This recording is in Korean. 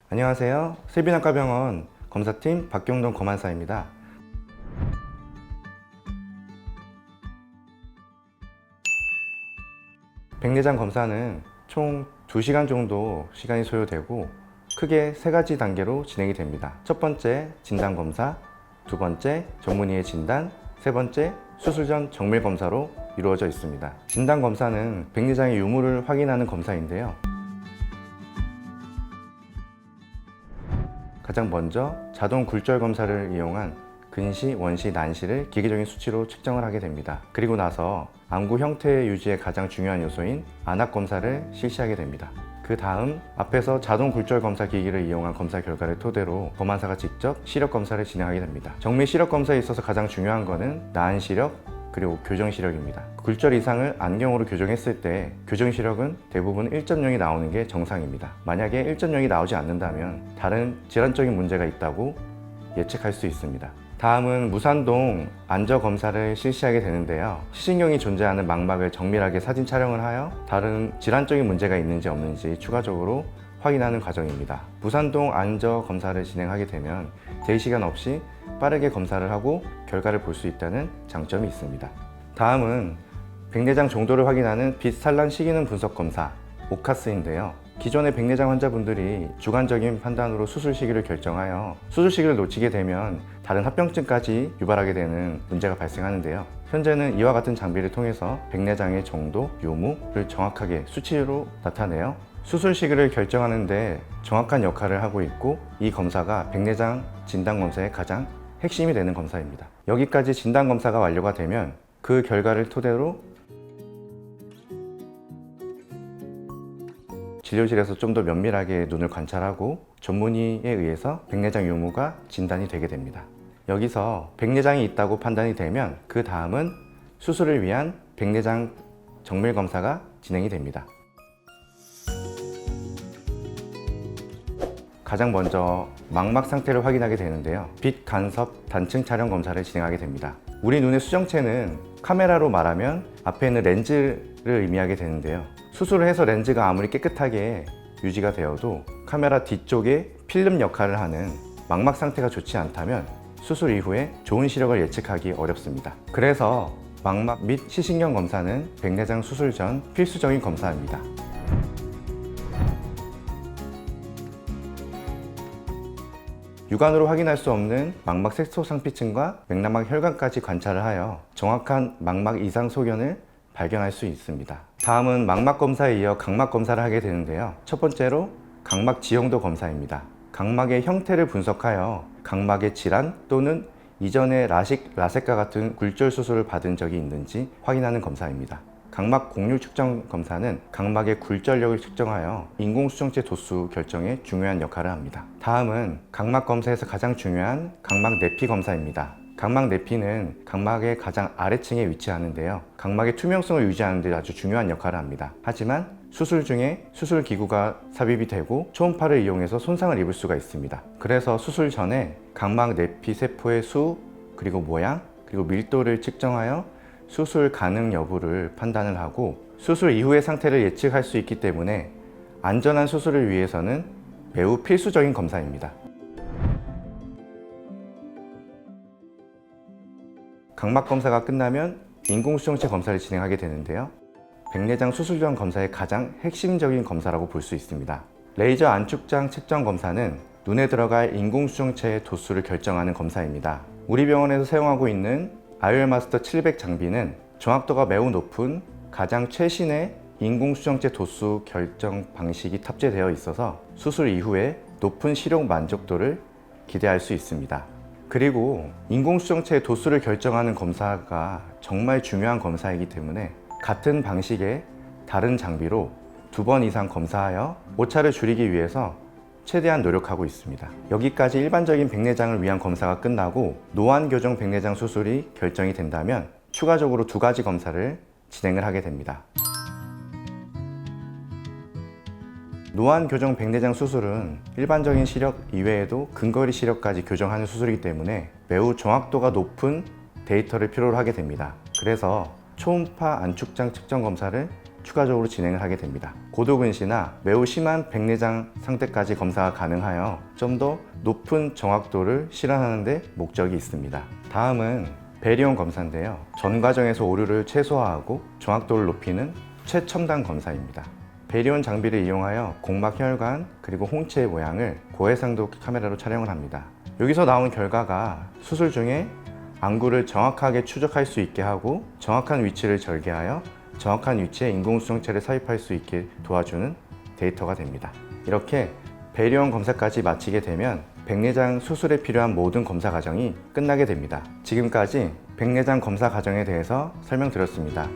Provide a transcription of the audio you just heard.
안녕하세요. 슬비안과병원 검사팀 박경동 검안사입니다. 백내장 검사는 총 2시간 정도 시간이 소요되고 크게 3가지 단계로 진행이 됩니다. 첫 번째 진단검사, 두 번째 전문의의 진단, 세 번째 수술 전 정밀검사로 이루어져 있습니다. 진단검사는 백내장의 유무를 확인하는 검사인데요. 가장 먼저 자동 굴절 검사를 이용한 근시, 원시, 난시를 기계적인 수치로 측정을 하게 됩니다. 그리고 나서 암구 형태 유지에 가장 중요한 요소인 안압 검사를 실시하게 됩니다. 그 다음 앞에서 자동 굴절 검사 기기를 이용한 검사 결과를 토대로 검안사가 직접 시력 검사를 진행하게 됩니다. 정밀 시력 검사에 있어서 가장 중요한 것은 나은 시력, 그리고 교정 시력입니다. 굴절 이상을 안경으로 교정했을 때 교정 시력은 대부분 1.0이 나오는 게 정상입니다. 만약에 1.0이 나오지 않는다면 다른 질환적인 문제가 있다고 예측할 수 있습니다. 다음은 무산동 안저 검사를 실시하게 되는데요. 시신경이 존재하는 망막을 정밀하게 사진 촬영을 하여 다른 질환적인 문제가 있는지 없는지 추가적으로 확인하는 과정입니다. 무산동 안저 검사를 진행하게 되면 대기시간 없이 빠르게 검사를 하고 결과를 볼 수 있다는 장점이 있습니다. 다음은 백내장 정도를 확인하는 빛 산란 시기능 분석 검사 오카스인데요. 기존의 백내장 환자분들이 주관적인 판단으로 수술 시기를 결정하여 수술 시기를 놓치게 되면 다른 합병증까지 유발하게 되는 문제가 발생하는데요. 현재는 이와 같은 장비를 통해서 백내장의 정도, 유무를 정확하게 수치로 나타내어 수술 시기를 결정하는 데 정확한 역할을 하고 있고, 이 검사가 백내장 진단검사의 가장 핵심이 되는 검사입니다. 여기까지 진단검사가 완료가 되면 그 결과를 토대로 진료실에서 좀 더 면밀하게 눈을 관찰하고 전문의에 의해서 백내장 유무가 진단이 되게 됩니다. 여기서 백내장이 있다고 판단이 되면 그 다음은 수술을 위한 백내장 정밀 검사가 진행이 됩니다. 가장 먼저 망막 상태를 확인하게 되는데요. 빛 간섭 단층 촬영 검사를 진행하게 됩니다. 우리 눈의 수정체는 카메라로 말하면 앞에 있는 렌즈를 의미하게 되는데요. 수술을 해서 렌즈가 아무리 깨끗하게 유지가 되어도 카메라 뒤쪽에 필름 역할을 하는 망막 상태가 좋지 않다면 수술 이후에 좋은 시력을 예측하기 어렵습니다. 그래서 망막 및 시신경 검사는 백내장 수술 전 필수적인 검사입니다. 육안으로 확인할 수 없는 망막 색소상피층과 맥라막 혈관까지 관찰을 하여 정확한 망막 이상 소견을 발견할 수 있습니다. 다음은 망막 검사에 이어 각막 검사를 하게 되는데요. 첫 번째로 각막 지형도 검사입니다. 각막의 형태를 분석하여 각막의 질환 또는 이전에 라식, 라섹과 같은 굴절 수술을 받은 적이 있는지 확인하는 검사입니다. 각막 곡률 측정 검사는 각막의 굴절력을 측정하여 인공수정체 도수 결정에 중요한 역할을 합니다. 다음은 각막 검사에서 가장 중요한 각막 내피 검사입니다. 각막 내피는 각막의 가장 아래층에 위치하는데요. 각막의 투명성을 유지하는 데 아주 중요한 역할을 합니다. 하지만 수술 중에 수술 기구가 삽입이 되고 초음파를 이용해서 손상을 입을 수가 있습니다. 그래서 수술 전에 각막 내피 세포의 수, 그리고 모양, 그리고 밀도를 측정하여 수술 가능 여부를 판단을 하고 수술 이후의 상태를 예측할 수 있기 때문에 안전한 수술을 위해서는 매우 필수적인 검사입니다. 각막 검사가 끝나면 인공수정체 검사를 진행하게 되는데요. 백내장 수술 전 검사의 가장 핵심적인 검사라고 볼 수 있습니다. 레이저 안축장 측정 검사는 눈에 들어갈 인공수정체의 도수를 결정하는 검사입니다. 우리 병원에서 사용하고 있는 IOL마스터 700 장비는 정확도가 매우 높은 가장 최신의 인공수정체 도수 결정 방식이 탑재되어 있어서 수술 이후에 높은 시력 만족도를 기대할 수 있습니다. 그리고 인공수정체의 도수를 결정하는 검사가 정말 중요한 검사이기 때문에 같은 방식의 다른 장비로 2번 이상 검사하여 오차를 줄이기 위해서 최대한 노력하고 있습니다. 여기까지 일반적인 백내장을 위한 검사가 끝나고 노안교정 백내장 수술이 결정이 된다면 추가적으로 2가지 검사를 진행을 하게 됩니다. 노안교정 백내장 수술은 일반적인 시력 이외에도 근거리 시력까지 교정하는 수술이기 때문에 매우 정확도가 높은 데이터를 필요로 하게 됩니다. 그래서 초음파 안축장 측정 검사를 추가적으로 진행을 하게 됩니다. 고도근시나 매우 심한 백내장 상태까지 검사가 가능하여 좀 더 높은 정확도를 실현하는 데 목적이 있습니다. 다음은 배리온 검사인데요. 전 과정에서 오류를 최소화하고 정확도를 높이는 최첨단 검사입니다. 배리온 장비를 이용하여 공막 혈관 그리고 홍채의 모양을 고해상도 카메라로 촬영을 합니다. 여기서 나온 결과가 수술 중에 안구를 정확하게 추적할 수 있게 하고 정확한 위치를 절개하여 정확한 위치에 인공수정체를 삽입할 수 있게 도와주는 데이터가 됩니다. 이렇게 배리온 검사까지 마치게 되면 백내장 수술에 필요한 모든 검사 과정이 끝나게 됩니다. 지금까지 백내장 검사 과정에 대해서 설명드렸습니다.